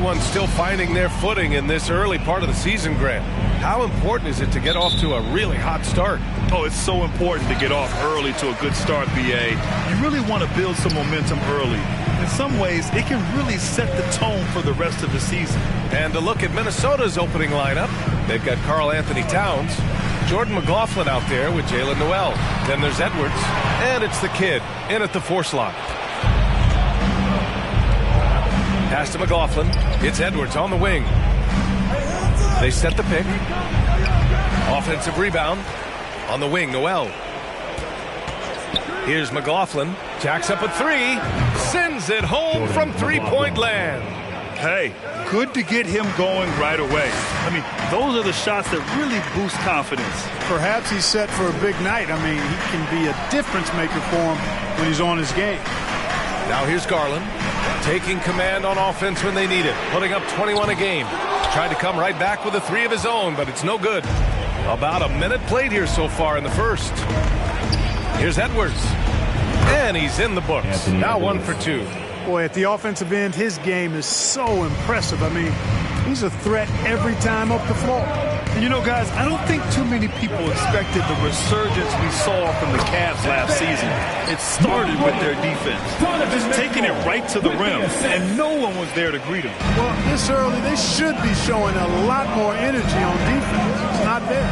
everyone's still finding their footing in this early part of the season, Grant. How important is it to get off to a really hot start? Oh, it's so important to get off early to a good start, BA. You really want to build some momentum early. In some ways, it can really set the tone for the rest of the season. And to look at Minnesota's opening lineup, they've got Karl Anthony Towns, Jordan McLaughlin out there with Jalen Noel. Then there's Edwards, and it's the kid in at the 4 slot. Pass to McLaughlin. It's Edwards on the wing. They set the pick. Offensive rebound. On the wing, Noel. Here's McLaughlin. Jacks up a 3. Sends it home from three-point land. Hey, good to get him going right away. I mean, those are the shots that really boost confidence. Perhaps he's set for a big night. I mean, he can be a difference maker for him when he's on his game. Now here's Garland, taking command on offense when they need it, putting up 21 a game. Tried to come right back with a 3 of his own, but it's no good. About a minute played here so far in the first. Here's Edwards, and he's in the books. Now 1 for 2. Boy, at the offensive end, his game is so impressive. I mean, he's a threat every time up the floor. And you know, guys, I don't think too many people expected the resurgence we saw from the Cavs last season. It started with their defense, just taking it right to the rim, and no one was there to greet them. Well, this early, they should be showing a lot more energy on defense. It's not there.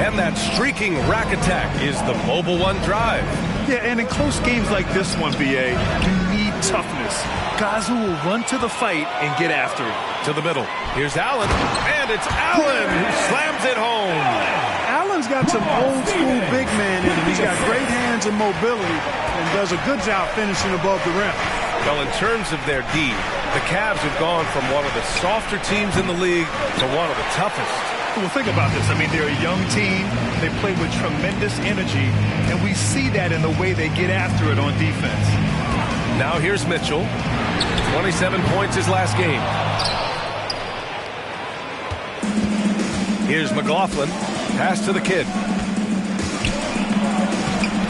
And that streaking rack attack is the Mobile One drive. Yeah, and in close games like this one, BA, you need toughness. Guys who will run to the fight and get after it. To the middle. Here's Allen, and it's Allen who slams it home. Allen's got some old-school big man in him. He's got great hands and mobility and does a good job finishing above the rim. Well, in terms of their D, the Cavs have gone from one of the softer teams in the league to one of the toughest. Well, think about this. I mean, they're a young team. They play with tremendous energy, and we see that in the way they get after it on defense. Now here's Mitchell. 27 points his last game. Here's McLaughlin. Pass to the kid.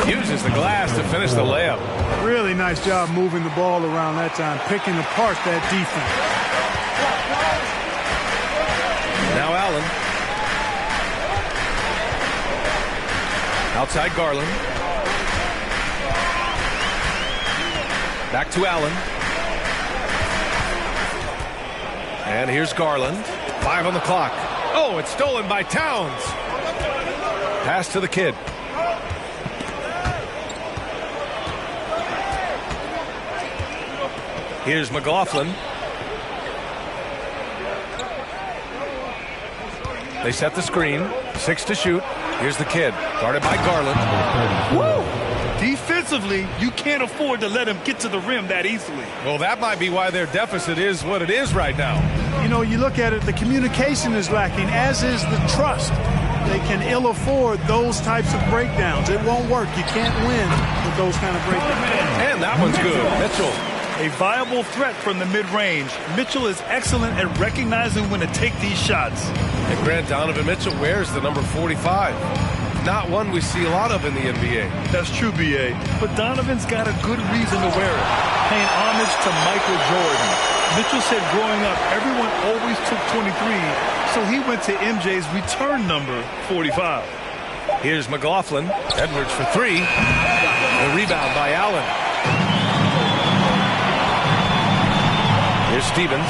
Uses the glass to finish the layup. Really nice job moving the ball around that time, picking apart that defense. Now Allen. Outside Garland. Back to Allen. And here's Garland. 5 on the clock. Oh, it's stolen by Towns. Pass to the kid. Here's McLaughlin. They set the screen. 6 to shoot. Here's the kid. Guarded by Garland. Woo! Defensively, you can't afford to let him get to the rim that easily. Well, that might be why their deficit is what it is right now. You know, you look at it, the communication is lacking, as is the trust. They can ill afford those types of breakdowns. It won't work. You can't win with those kind of breakdowns. And that one's good. Mitchell. A viable threat from the mid-range. Mitchell is excellent at recognizing when to take these shots. And Grant, Donovan Mitchell wears the number 45. Not one we see a lot of in the NBA. That's true, BA. But Donovan's got a good reason to wear it. Paying homage to Michael Jordan. Mitchell said growing up, everyone always took 23, so he went to MJ's return number, 45. Here's McLaughlin. Edwards for 3. The rebound by Allen. Here's Stevens.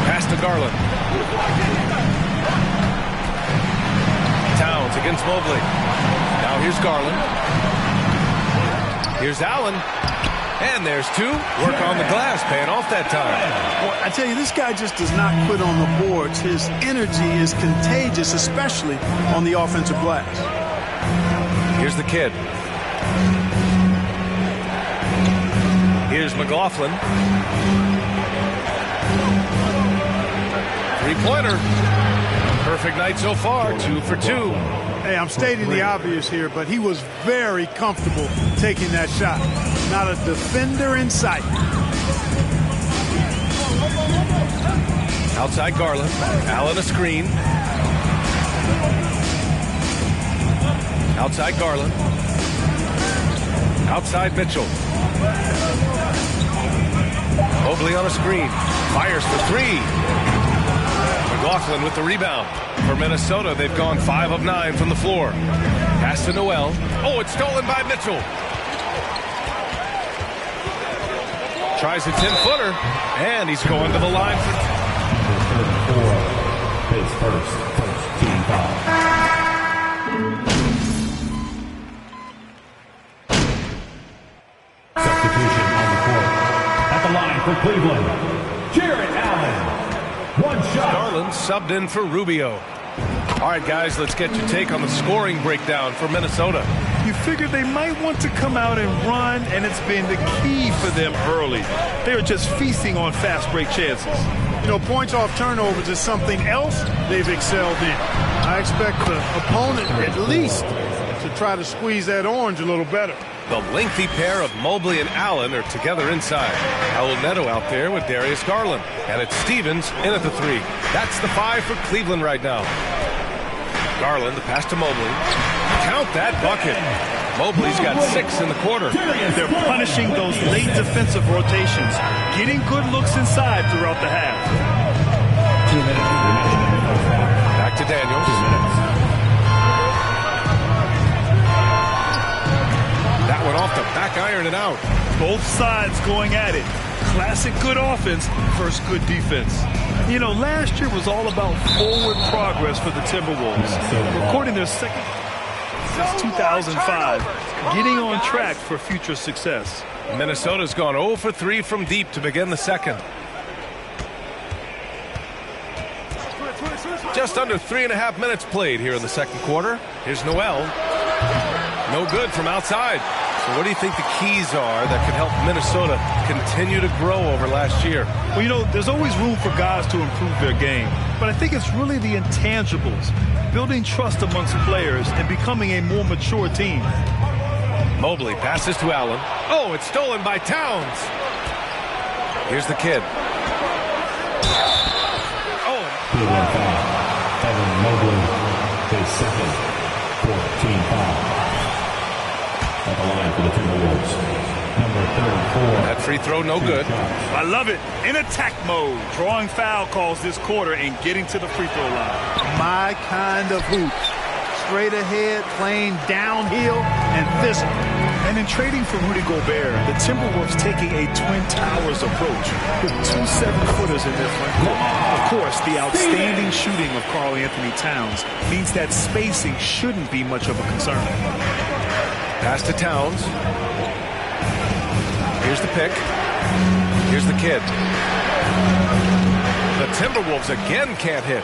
Pass to Garland. Towns against Mobley. Now here's Garland. Here's Allen. And there's 2. Work on the glass, paying off that time. Well, I tell you, this guy just does not quit on the boards. His energy is contagious, especially on the offensive glass. Here's the kid. Here's McLaughlin. 3-pointer. Perfect night so far, 2 for 2. Hey, I'm stating the obvious here, but he was very comfortable taking that shot. Not a defender in sight. Outside Garland. Allen a screen. Outside Garland. Outside Mitchell. Mobley on a screen. Fires for three. McLaughlin with the rebound. For Minnesota, they've gone 5 of 9 from the floor. Pass to Noel. Oh, it's stolen by Mitchell. Tries a 10-footer, and he's going to the line for... His first team foul. Substitution on the court. At the line for Cleveland, Jarrett Allen. One shot. Garland subbed in for Rubio. All right, guys, let's get your take on the scoring breakdown for Minnesota. You figure they might want to come out and run, and it's been the key for them early. They are just feasting on fast break chances. You know, points off turnovers is something else they've excelled in. I expect the opponent at least to try to squeeze that orange a little better. The lengthy pair of Mobley and Allen are together inside. Raul Neto out there with Darius Garland. And it's Stevens in at the 3. That's the 5 for Cleveland right now. Garland, the pass to Mobley. Count that bucket. Mobley's got 6 in the quarter. They're punishing those late defensive rotations, getting good looks inside throughout the half. 2 minutes remaining. Back to Daniels. 2 minutes. That one off the back iron and out. Both sides going at it. Classic good offense versus good defense. You know, last year was all about forward progress for the Timberwolves. Recording their second since 2005, getting on track for future success. Minnesota's gone 0 for 3 from deep to begin the second. Just under 3.5 minutes played here in the second quarter. Here's Noel. No good from outside. So what do you think the keys are that can help Minnesota continue to grow over last year? Well, you know, there's always room for guys to improve their game. But I think it's really the intangibles, building trust amongst players and becoming a more mature team. Mobley passes to Allen. Oh, it's stolen by Towns. Here's the kid. Oh. Cleveland foul. Evan Mobley, his second 14 foul. At the line for the Timberwolves, number 34. That free throw no good. I love it. In attack mode, drawing foul calls this quarter and getting to the free throw line. My kind of hoop. Straight ahead, playing downhill, and physical. And in trading for Rudy Gobert, the Timberwolves taking a Twin Towers approach with 2 7-footers in their front court. Of course, the outstanding shooting of Karl Anthony Towns means that spacing shouldn't be much of a concern. Pass to Towns. Here's the pick. Here's the kid. The Timberwolves again can't hit.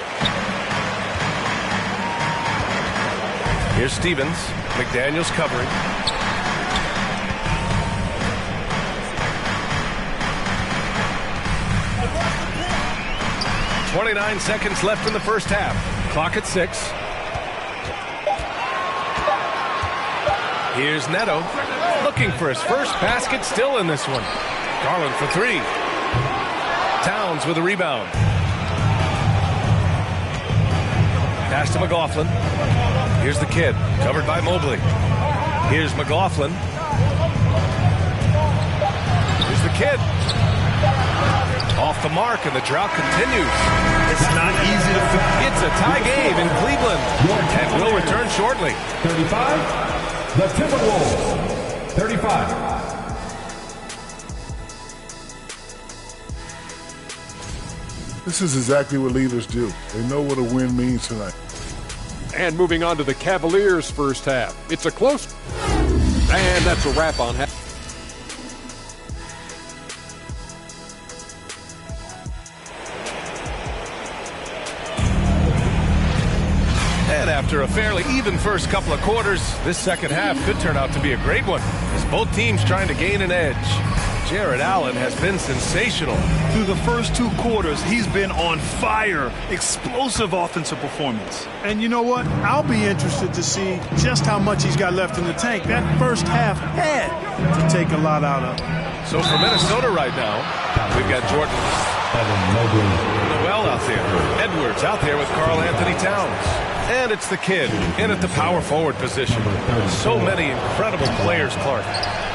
Here's Stevens. McDaniels covering. .29 seconds left in the first half. Clock at 6. Here's Neto, looking for his first basket, still in this one. Garland for 3. Towns with a rebound. Pass to McLaughlin. Here's the kid, covered by Mobley. Here's McLaughlin. Here's the kid. Off the mark, and the drought continues. It's not easy to... It's a tie game in Cleveland, and we'll return shortly. 35. The Timberwolves, 35. This is exactly what leaders do. They know what a win means tonight. And moving on to the Cavaliers' first half. It's a close... And that's a wrap on half. And after a fairly even first couple of quarters, this second half could turn out to be a great one, as both teams trying to gain an edge. Jarrett Allen has been sensational. Through the first 2 quarters, he's been on fire. Explosive offensive performance. And you know what? I'll be interested to see just how much he's got left in the tank. That first half had to take a lot out of him. So for Minnesota right now, we've got Jordan Evan Mobley. Noel out there. Edwards out there with Karl Anthony Towns. And it's the kid in at the power forward position. So many incredible players, Clark.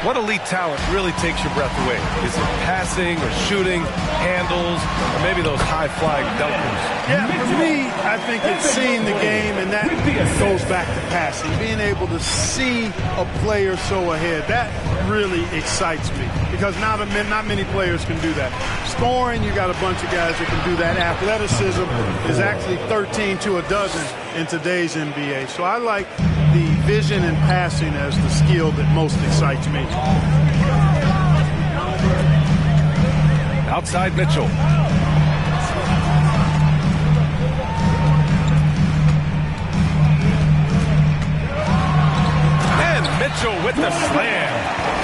What elite talent really takes your breath away? Is it passing or shooting, handles, or maybe those high-flying dunkers? Yeah, for me, I think it's seeing the game, and that goes back to passing. Being able to see a player so ahead, that really excites me because not many players can do that. Scoring, you got a bunch of guys that can do that. Athleticism is actually 13 to a dozen in today's NBA. So I like the vision and passing as the skill that most excites me. Outside Mitchell. And Mitchell with the slam.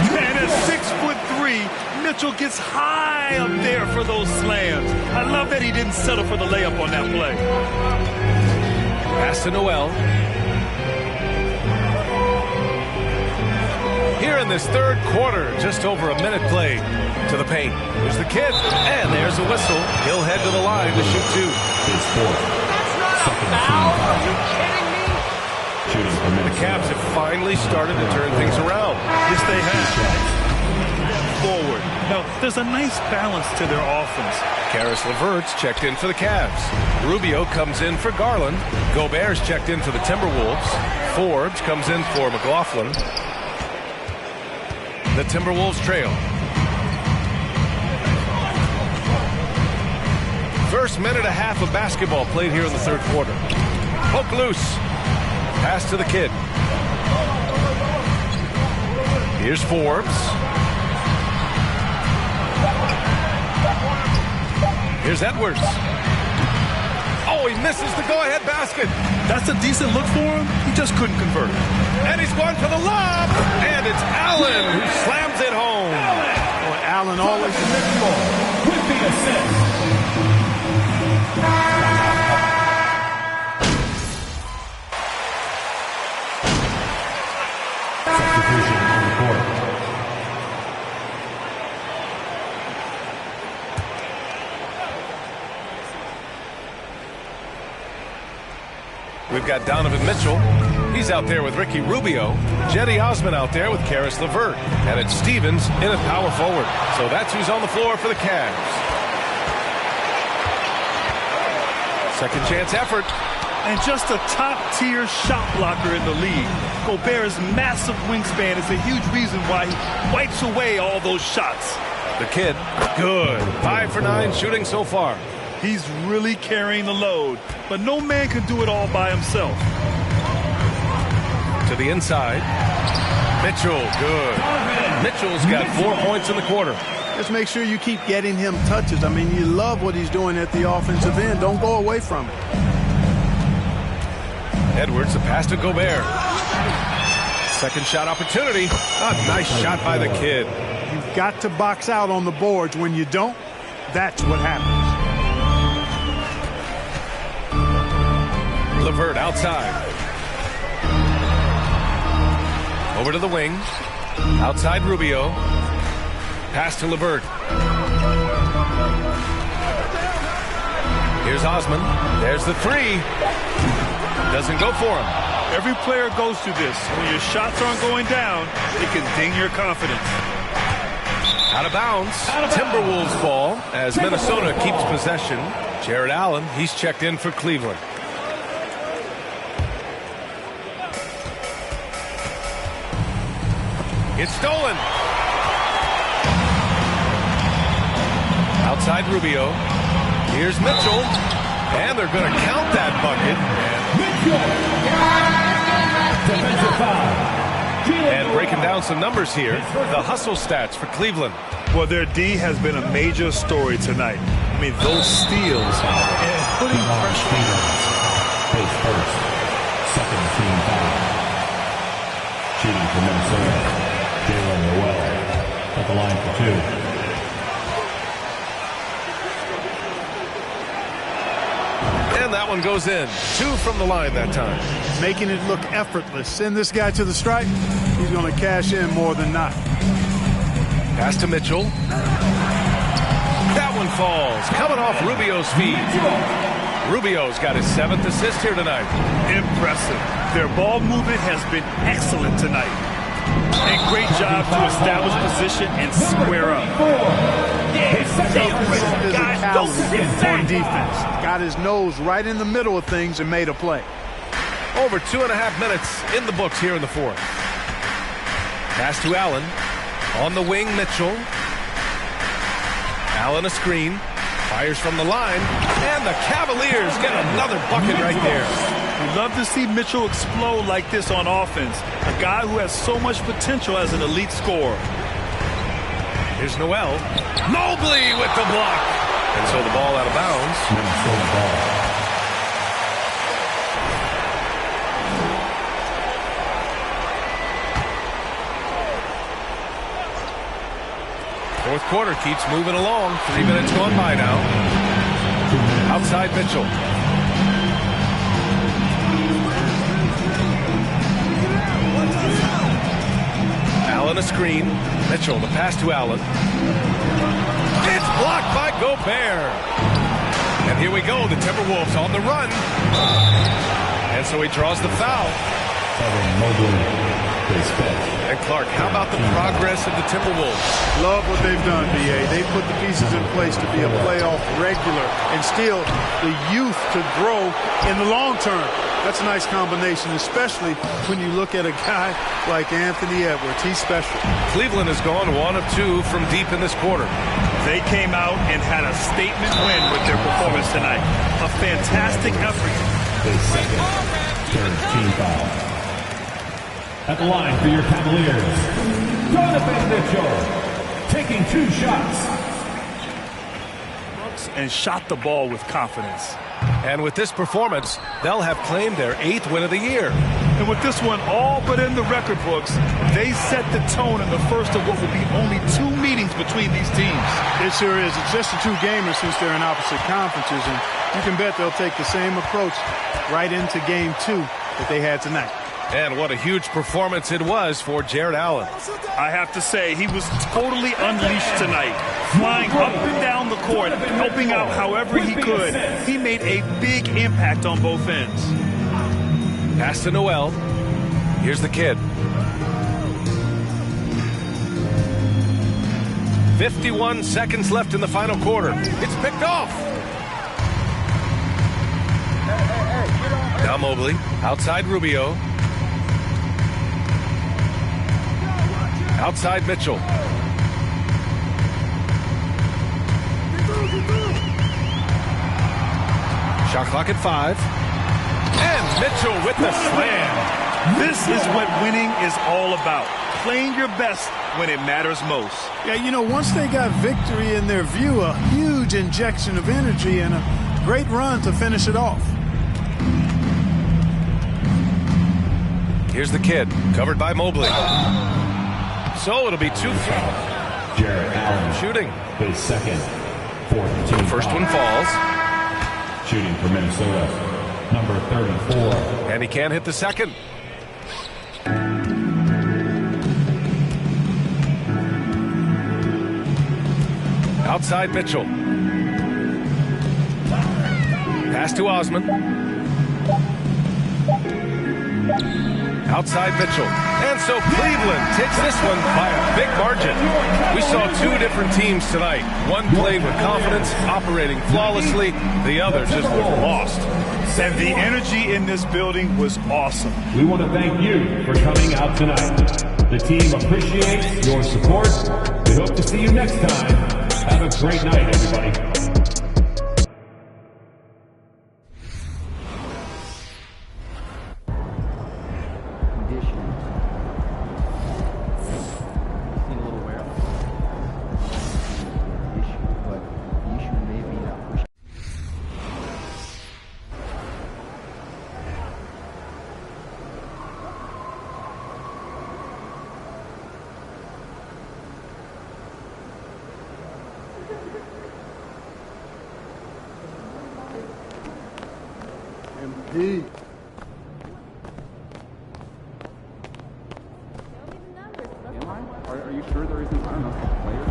And at 6'3", Mitchell gets high up there for those slams. I love that he didn't settle for the layup on that play. Pass to Noel. Here in this third quarter, just over a minute played. To the paint. Here's the kid. And there's the whistle. He'll head to the line to shoot two. His fourth. Second team foul. Shooting for The Cavs have finally started to turn things around. Yes, they have. Forward. Now, there's a nice balance to their offense. Caris LeVert's checked in for the Cavs. Rubio comes in for Garland. Gobert's checked in for the Timberwolves. Forbes comes in for McLaughlin. The Timberwolves trail. First minute and a half of basketball played here in the third quarter. Poke loose. Pass to the kid. Here's Forbes. Here's Edwards. Oh, he misses the go-ahead basket. That's a decent look for him. He just couldn't convert. And he's going for the lob. And it's Allen who slams it home. Boy, Allen always with the assist. Substitution on the court. We've got Donovan Mitchell. He's out there with Ricky Rubio. Jetty Osman out there with Caris LeVert. And it's Stevens in at power forward. So that's who's on the floor for the Cavs. Second chance effort. And just a top-tier shot blocker in the league. Gobert's massive wingspan is a huge reason why he wipes away all those shots. The kid, good. 5 for 9 shooting so far. He's really carrying the load, but no man can do it all by himself. To the inside. Mitchell, good. Mitchell's got 4 points in the quarter. Just make sure you keep getting him touches. I mean, you love what he's doing at the offensive end. Don't go away from it. Edwards, a pass to Gobert. Second shot opportunity. A nice shot by the kid. You've got to box out on the boards. When you don't, that's what happens. LeVert outside. Over to the wing. Outside Rubio. Pass to LeVert. Here's Osman. There's the three. Doesn't go for him. Every player goes through this. When your shots aren't going down, it can ding your confidence. Out of bounds. Timberwolves ball as Minnesota keeps possession. Jared Allen, he's checked in for Cleveland. It's stolen. Outside Rubio. Here's Mitchell. And they're going to count that bucket. Defensive foul. And breaking down some numbers here. The hustle stats for Cleveland. Well, their D has been a major story tonight. I mean, those steals and putting pressure. Face first. Second team foul. Shooting for Minnesota. Jalen Noel at the line for two. And that one goes in. 2 from the line that time. Making it look effortless. Send this guy to the stripe. He's going to cash in more than not. Pass to Mitchell. That one falls. Coming off Rubio's feet. Rubio's got his 7th assist here tonight. Impressive. Their ball movement has been excellent tonight. A great job to establish position and square up. Physicality on defense. Got his nose right in the middle of things and made a play. Over 2.5 minutes in the books here in the 4th. Pass to Allen. On the wing, Mitchell. Allen a screen. Fires from the line. And the Cavaliers get another bucket right there. We love to see Mitchell explode like this on offense. A guy who has so much potential as an elite scorer. Here's Noel. Mobley with the block. And so the ball out of bounds. Fourth quarter keeps moving along. 3 minutes gone by now. Outside Mitchell. Allen a screen. Mitchell, the pass to Allen. It's blocked by Gobert. And here we go. The Timberwolves on the run. And so he draws the foul. And Clark, how about the progress of the Timberwolves? Love what they've done, B.A. They put the pieces in place to be a playoff regular and still the youth to grow in the long term. That's a nice combination, especially when you look at a guy like Anthony Edwards. He's special. Cleveland has gone 1 of 2 from deep in this quarter. They came out and had a statement win with their performance tonight. A fantastic effort. The second team foul. At the line for your Cavaliers, Donovan Mitchell taking 2 shots. And shot the ball with confidence. And with this performance, they'll have claimed their 8th win of the year. And with this one all but in the record books, they set the tone in the first of what will be only 2 meetings between these teams. It sure is. It's just a 2-gamer since they're in opposite conferences, and you can bet they'll take the same approach right into game 2 that they had tonight. And what a huge performance it was for Jared Allen. I have to say, he was totally unleashed tonight. Flying up and down the court, helping out however he could. He made a big impact on both ends. Pass to Noel. Here's the kid. 51 seconds left in the final quarter. It's picked off. Now Mobley. Outside Rubio. Outside Mitchell. Shot clock at 5. And Mitchell with the slam. This is what winning is all about. Playing your best when it matters most. Yeah, you know, once they got victory in their view, a huge injection of energy and a great run to finish it off. Here's the kid, covered by Mobley. So it'll be 2 Jared Allen shooting. His second, 4th team First foul. one falls. Shooting for Minnesota, number 34. And he can't hit the second. Outside Mitchell. Pass to Osman. Outside Mitchell. And so Cleveland takes this one by a big margin. We saw 2 different teams tonight. One played with confidence, operating flawlessly. The other just was lost. And the energy in this building was awesome. We want to thank you for coming out tonight. The team appreciates your support. We hope to see you next time. Have a great night, everybody. MP. Are you sure there isn't, I don't know, a player?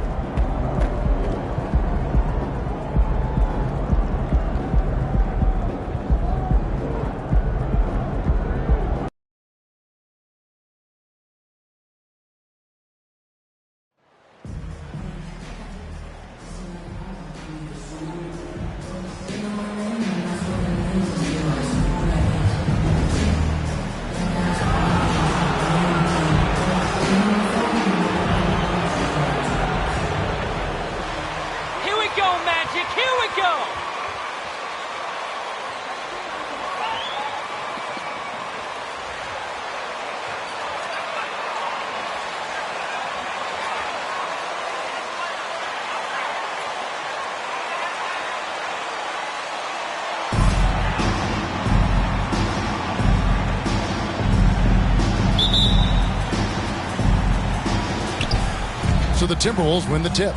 so the Timberwolves win the tip.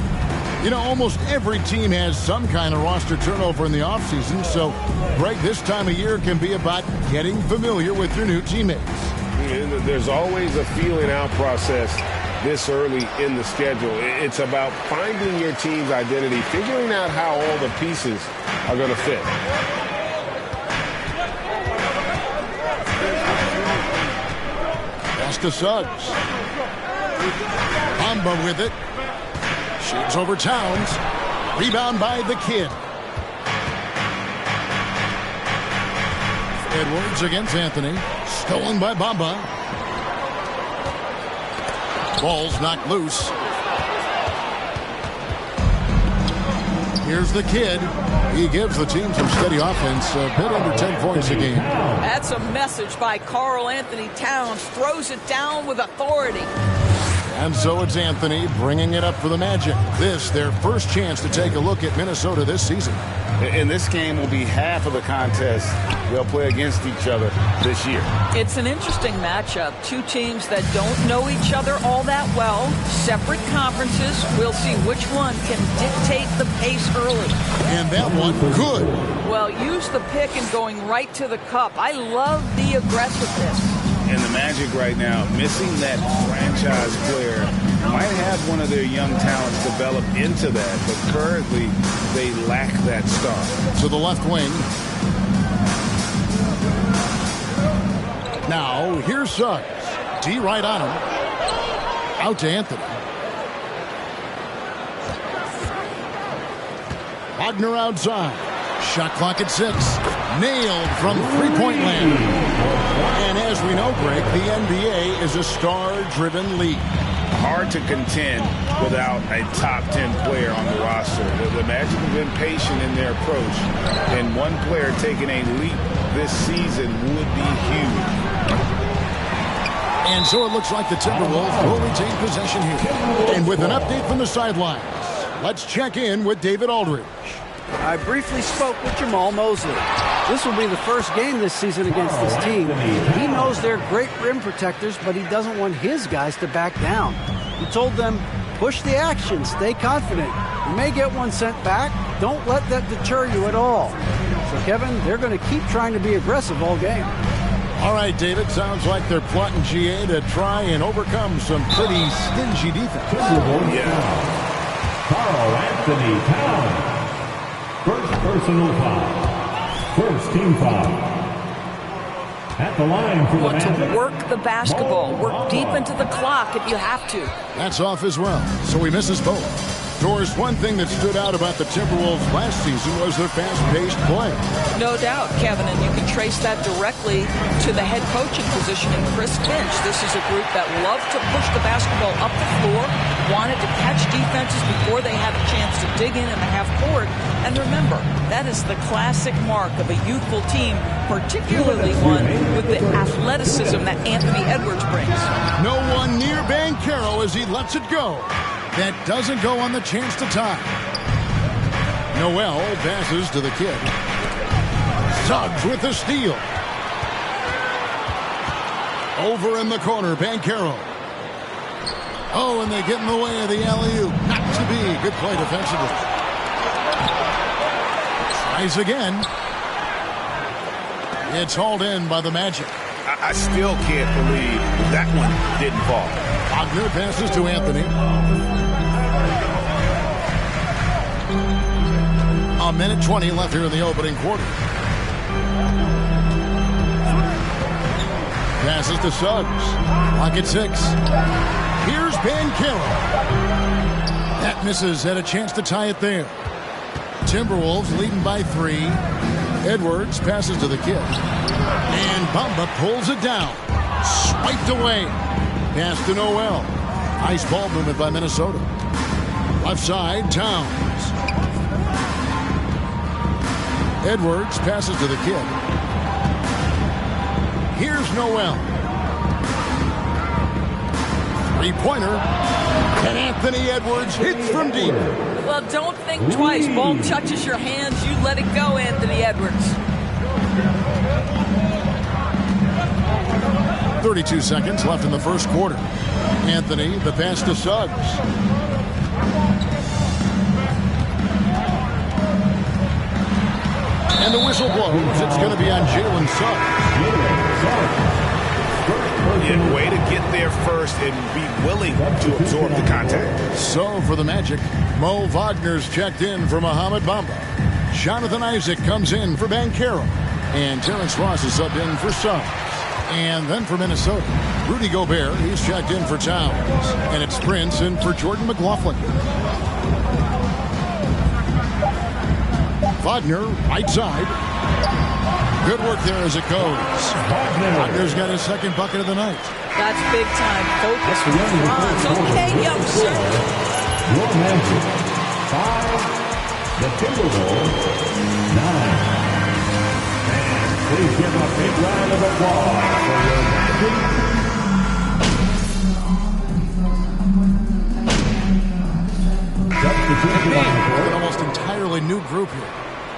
You know, almost every team has some kind of roster turnover in the offseason, so, Greg, this time of year can be about getting familiar with your new teammates. There's always a feeling out process this early in the schedule. It's about finding your team's identity, figuring out how all the pieces are going to fit. Pass to Suggs. Bamba with it. Shoots over Towns. Rebound by the Kid. Edwards against Anthony. Stolen by Bamba. Ball's knocked loose. Here's the Kid. He gives the team some steady offense, a bit under 10 points a game. That's a message by Karl Anthony Towns. Throws it down with authority. And so it's Anthony bringing it up for the Magic. This, their first chance to take a look at Minnesota this season. And this game will be half of the contest they'll play against each other this year. It's an interesting matchup. Two teams that don't know each other all that well. Separate conferences. We'll see which one can dictate the pace early. And that one, good. Well, use the pick and going right to the cup. I love the aggressiveness. And the Magic right now, missing that franchise player, might have one of their young talents develop into that, but currently they lack that star. To the left wing. Now, here's Suggs. D right on him. Out to Anthony. Wagner outside. Shot clock at 6. Nailed from three-point land. And as we know, Greg, the NBA is a star-driven league. Hard to contend without a top 10 player on the roster. The Magic have been patient in their approach, and one player taking a leap this season would be huge. And so it looks like the Timberwolves will retain possession here. And with an update from the sidelines, let's check in with David Aldridge. I briefly spoke with Jamal Mosley. This will be the first game this season against this team. He knows they're great rim protectors, but he doesn't want his guys to back down. He told them, push the action, stay confident. You may get one sent back. Don't let that deter you at all. So, Kevin, they're going to keep trying to be aggressive all game. All right, David, sounds like they're plotting GA to try and overcome some pretty stingy defense. Karl Anthony Towns. First personal foul. First team foul. At the line for the Magic. To work the basketball. Work deep into the clock if you have to. That's off as well, so he misses both. Doris, one thing that stood out about the Timberwolves last season was their fast-paced play. No doubt, Kevin, and you can trace that directly to the head coaching position in Chris Finch. This is a group that loved to push the basketball up the floor, wanted to catch defenses before they had a chance to dig in the half court. And remember, that is the classic mark of a youthful team, particularly one with the athleticism that Anthony Edwards brings. No one near Banchero as he lets it go. That doesn't go on the chance to tie. Noel passes to the Kid. Suggs with the steal. Over in the corner, Banchero. Oh, and they get in the way of the alley-oop. Not to be. Good play defensively. Tries again. It's hauled in by the Magic. I still can't believe that one didn't fall. Wagner passes to Anthony. A minute 20 left here in the opening quarter. Passes to Suggs. Clock at 6. Here's Banchero. That misses. Had a chance to tie it there. Timberwolves leading by 3. Edwards passes to the Kid. And Bamba pulls it down. Swiped away. Pass to Noel. Nice ball movement by Minnesota. Left side, Towns. Edwards passes to the Kid. Here's Noel. Three-pointer. And Anthony Edwards hits from deep. Well, don't think twice. Ball touches your hands. You let it go, Anthony Edwards. 32 seconds left in the first quarter. Anthony, the pass to Suggs. And the whistle blows. It's going to be on Jalen Suggs. And way to get there first and be willing to absorb the contact. So for the Magic, Mo Wagner's checked in for Mohamed Bamba. Jonathan Isaac comes in for Banchero. And Terrence Ross is subbed in for Suggs. And then for Minnesota, Rudy Gobert, he's checked in for Towns. And it's Prince in for Jordan McLaughlin. Wagner, right side. Good work there as it goes. Wagner's got his second bucket of the night. That's big time focus from Franz. Okay, youngster. Your Magic 5, the Timberwolves 9. And please give a big round of applause for your Magic. An almost entirely new group here.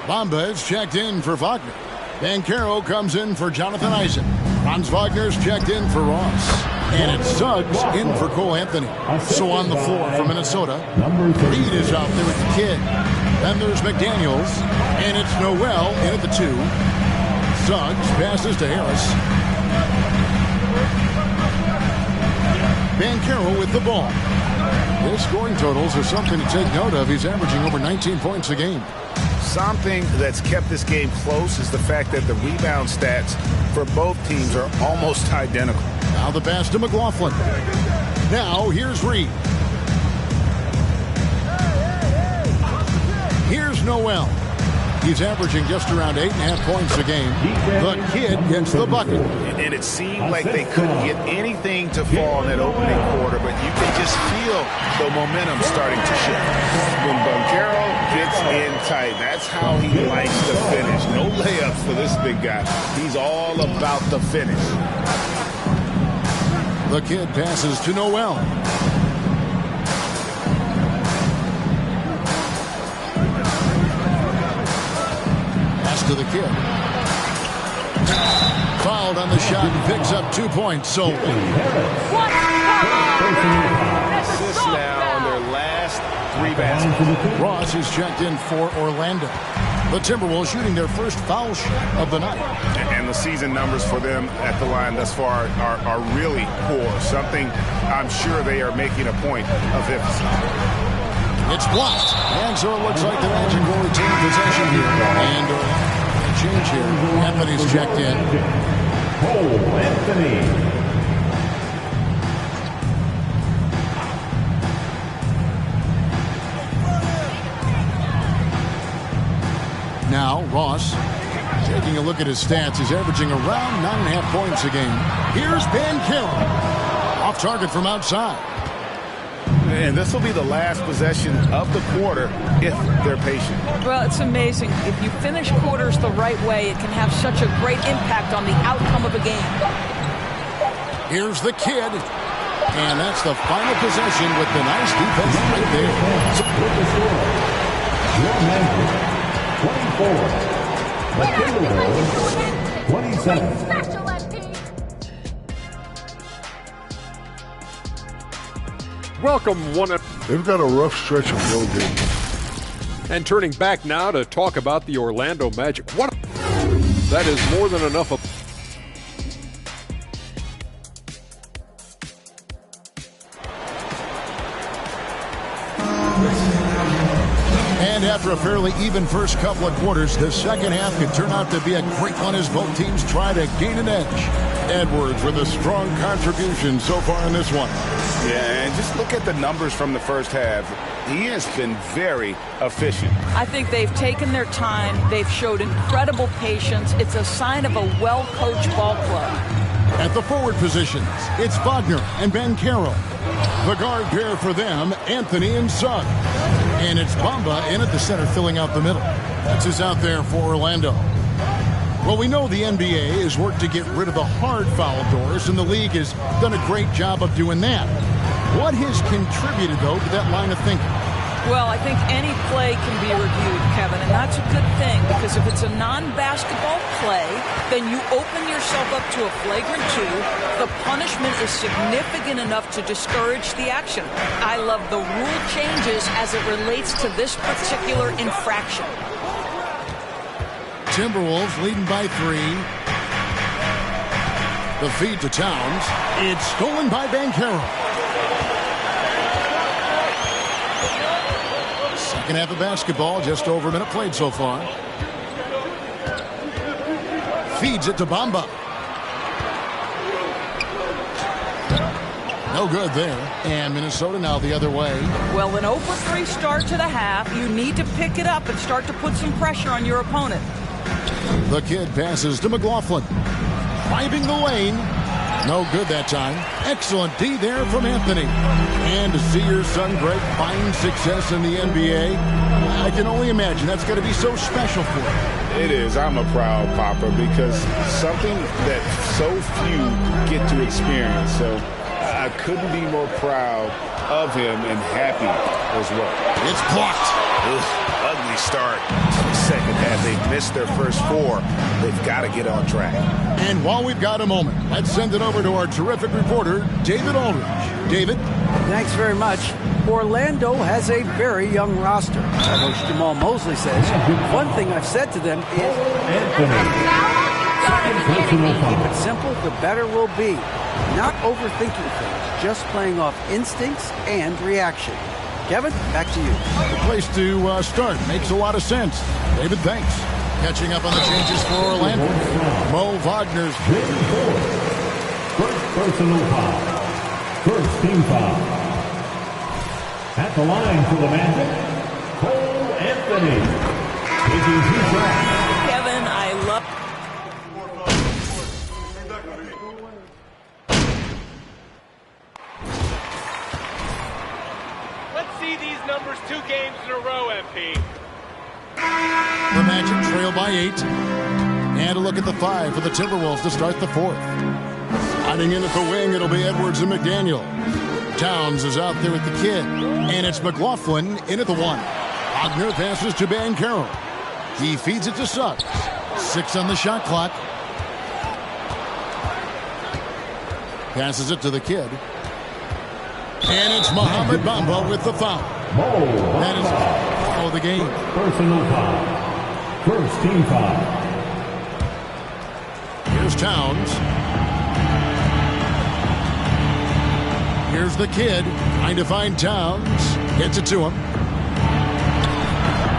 Bamba is checked in for Wagner. Banchero comes in for Jonathan Isaac. Franz Wagner's checked in for Ross. And it's Suggs in for Cole Anthony. So on the floor for Minnesota, Reed is out there with the kid. Then there's McDaniels. And it's Noel in at the 2. Suggs passes to Harris. Banchero with the ball. His scoring totals are something to take note of. He's averaging over 19 points a game. Something that's kept this game close is the fact that the rebound stats for both teams are almost identical. Now the pass to McLaughlin. Now here's Reed. Here's Noel. He's averaging just around 8.5 points a game. The kid gets the bucket. And it seemed like they couldn't get anything to fall in that opening quarter, but you can just feel the momentum starting to shift. When Banchero gets in tight, that's how he likes to finish. No layups for this big guy. He's all about the finish. The kid passes to Noel. To the kid. Fouled on the shot and picks up 2 points. So assists now on their last 3 baskets. Ross is checked in for Orlando. The Timberwolves shooting their first foul shot of the night. And the season numbers for them at the line thus far are really poor. Something I'm sure they are making a point of emphasizing. It's blocked. And so it looks like the Magic will retain possession here. And a change here. Anthony's checked in. Cole Anthony. Now Ross taking a look at his stats. He's averaging around 9.5 points a game. Here's Banchero. Off target from outside. And this will be the last possession of the quarter if they're patient. Well, it's amazing. If you finish quarters the right way, it can have such a great impact on the outcome of a game. Here's the kid. And that's the final possession with the nice defense right there. With the score, your Magic 24, the Timberwolves 27. Welcome, They've got a rough stretch of road games. And turning back now to talk about the Orlando Magic. That is more than enough of. And after a fairly even first couple of quarters, the second half could turn out to be a great one as both teams try to gain an edge. Edwards with a strong contribution so far in this one. Yeah, and just look at the numbers from the first half. He has been very efficient. I think they've taken their time. They've showed incredible patience. It's a sign of a well-coached ball club. At the forward positions, it's Wagner and Banchero. The guard pair for them, Anthony and Suggs. And it's Bamba in at the center, filling out the middle. That's who's out there for Orlando. Well, we know the NBA has worked to get rid of the hard foul doors, and the league has done a great job of doing that. What has contributed, though, to that line of thinking? Well, I think any play can be reviewed, Kevin, and that's a good thing because if it's a non-basketball play, then you open yourself up to a flagrant 2. The punishment is significant enough to discourage the action. I love the rule changes as it relates to this particular infraction. Timberwolves leading by 3. The feed to Towns. It's stolen by Bankero. Second half of basketball, just over a minute played so far. Feeds it to Bamba. No good there. And Minnesota now the other way. Well, an 0-for-3 start to the half. You need to pick it up and start to put some pressure on your opponent. The kid passes to McLaughlin. Driving the lane. No good that time. Excellent D there from Anthony. And to see your son Greg find success in the NBA, I can only imagine that's going to be so special for him. It is. I'm a proud papa because something that so few get to experience. So I couldn't be more proud of him and happy as well. It's blocked. Ugly start to the second half. They've missed their first 4. They've got to get on track. And while we've got a moment, let's send it over to our terrific reporter, David Aldridge. David? Thanks very much. Orlando has a very young roster. Coach Jamal Mosley says, one thing I've said to them is, keep it simple, the better we'll be. Not overthinking things, just playing off instincts and reaction. Kevin, back to you. The place to start. Makes a lot of sense. David, thanks. Catching up on the changes for Orlando. Mo Wagner's first personal foul. First team foul. At the line for the Magic, Cole Anthony. Taking 2 shots. Kevin, I love... These numbers 2 games in a row, MP. The Magic trail by 8. And a look at the 5 for the Timberwolves to start the 4th. Sliding in at the wing, it'll be Edwards and McDaniel. Towns is out there with the kid. And it's McLaughlin in at the 1. Wagner passes to Bankero. He feeds it to Suggs. 6 on the shot clock. Passes it to the kid. And it's Mohamed Bamba with the foul. That is foul of the game. Personal foul. First team foul. Here's Towns. Here's the kid. Trying to find Towns. Gets it to him.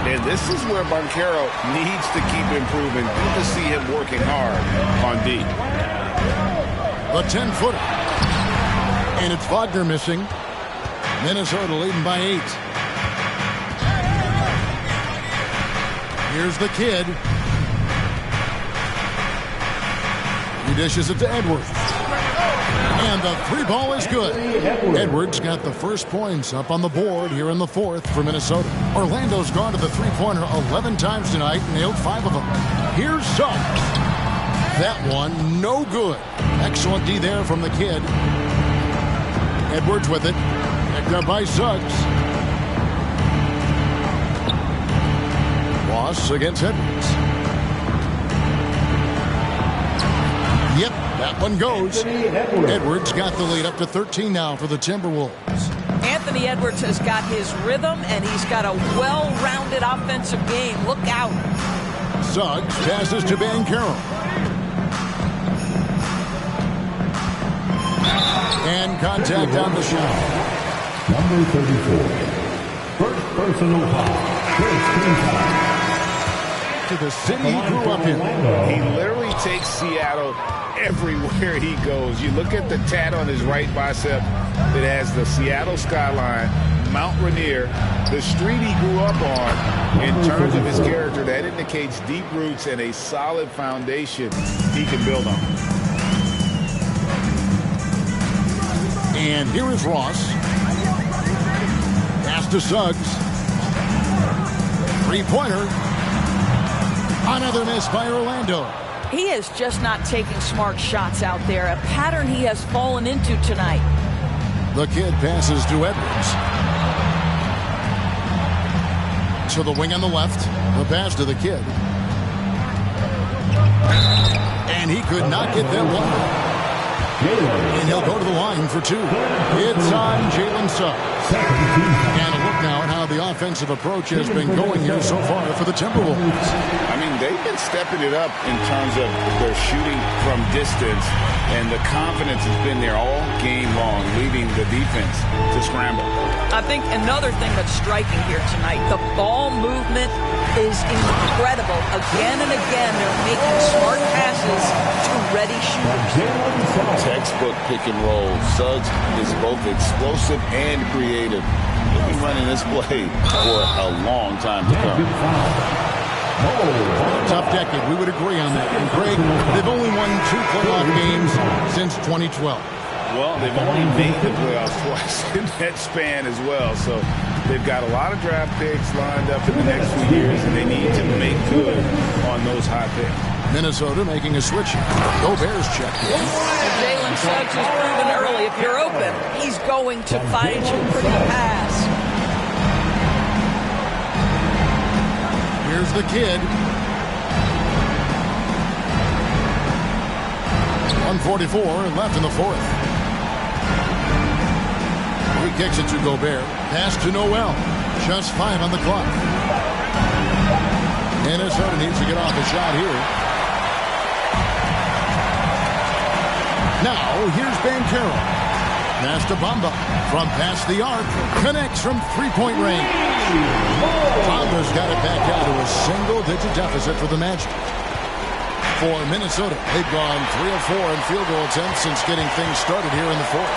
And this is where Bankero needs to keep improving. Good to see him working hard on D. The 10-footer. And it's Wagner missing. Minnesota leading by 8. Here's the kid. He dishes it to Edwards. And the 3-ball is good. Edwards got the first points up on the board here in the 4th for Minnesota. Orlando's gone to the 3-pointer 11 times tonight, nailed 5 of them. Here's Suggs. That one, no good. Excellent D there from the kid. Edwards with it. Picked up by Suggs. Ross against Edwards. Yep, that one goes. Edwards got the lead up to 13 now for the Timberwolves. Anthony Edwards has got his rhythm, and he's got a well-rounded offensive game. Look out. Suggs passes to Bankero. And contact on the shot. Number 34. First personal foul. First team foul. To the city he grew up in. He literally takes Seattle everywhere he goes. You look at the tat on his right bicep that has the Seattle skyline, Mount Rainier, the street he grew up on. In terms of his character, that indicates deep roots and a solid foundation he can build on. And here is Ross. Pass to Suggs. 3-pointer. Another miss by Orlando. He is just not taking smart shots out there, a pattern he has fallen into tonight. The kid passes to Edwards. To the wing on the left. The pass to the kid. And he could not get that one. And he'll go to the line for two. It's on Jalen Suggs. And a look now at how the offensive approach has been going here so far for the Timberwolves. I mean, they've been stepping it up in terms of their shooting from distance, and the confidence has been there all game long, leaving the defense to scramble. I think another thing that's striking here tonight, the ball movement is incredible. Again and again, they're making smart passes to ready shooters. Textbook pick and roll. Suggs is both explosive and creative. He'll be running this play for a long time to come. Tough decade. We would agree on that. And Greg, they've only won 2 playoff games since 2012. Well, they've only made the playoffs twice in that span as well. So they've got a lot of draft picks lined up in the next few years, and they need to make good on those high picks. Minnesota making a switch. Gobert's checked in. Jalen Suggs has proven early, if you're open, he's going to find you pretty pass. Here's the kid. 1:44 left in the fourth. He kicks it to Gobert. Pass to Noel. Just 5 on the clock. Minnesota needs to get off a shot here. Now, here's Banchero. Pass to Bamba. From past the arc. Connects from three-point range. Bamba's got it back down to a single-digit deficit for the Magic. For Minnesota, they've gone 3 of 4 in field goal attempts since getting things started here in the fourth.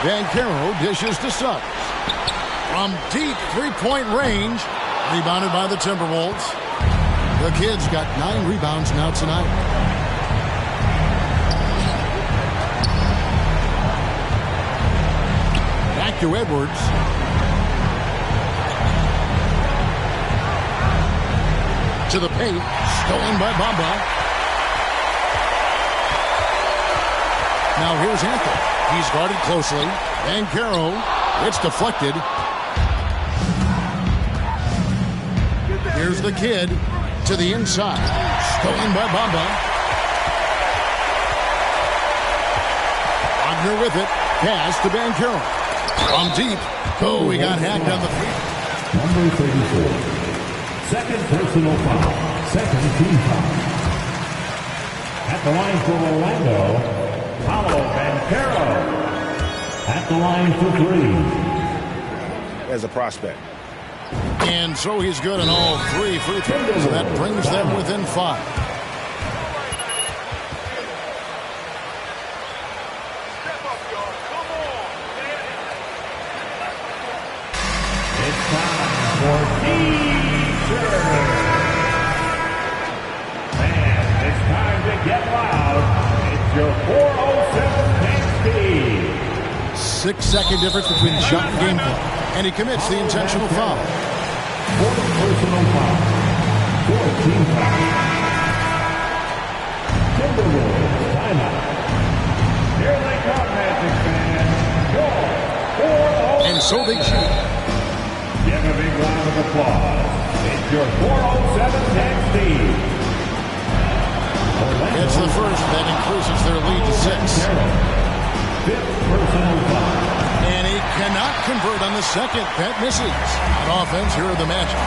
Banchero dishes to Suggs. From deep three-point range. Rebounded by the Timberwolves. The kid's got 9 rebounds now tonight. Back to Edwards. To the paint. Stolen by Bamba. Now here's Anthony. He's guarded closely. Banchero. It's deflected. Here's the kid. To the inside. Stolen by Bamba. Wagner with it. Pass to Banchero. From deep. Oh, he got hacked on the feet. Number 34. Second personal foul. Second team foul. At the line for Orlando, Paolo Banchero. At the line for 3. As a prospect. And so he's good on all 3 free throws. So that brings them within 5. It's time for T-shirt. Man, it's time to get loud. It's your 407 next speed. 6-second difference between shot and gameplay. And he commits the intentional foul. 4th personal foul. 4th team foul. Timberwolves timeout. Here they come, Magic fans. Your 407. And so they cheat. Give a big round of applause. It's your 407 next speed. It's the first that increases their lead to 6. 5th personal foul. And he cannot convert on the second. That misses. On offense, here are the Magic.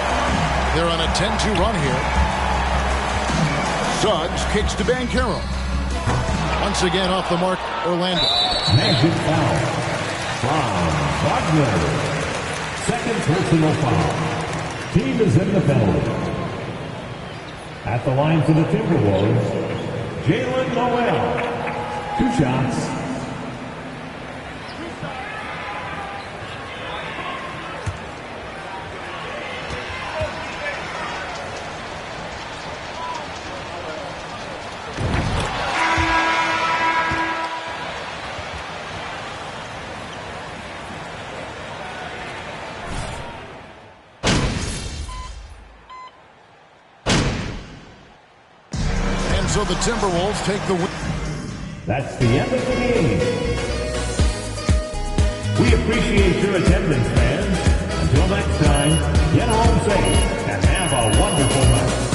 They're on a 10-2 run here. Suggs kicks to Banchero. Once again off the mark, Orlando. Magic foul from Wagner. Second personal foul. Team is in the penalty. At the line for the Timberwolves, Jalen Noel. 2 shots. So the Timberwolves take the win. That's the end of the game. We appreciate your attendance, fans. Until next time, get home safe and have a wonderful night.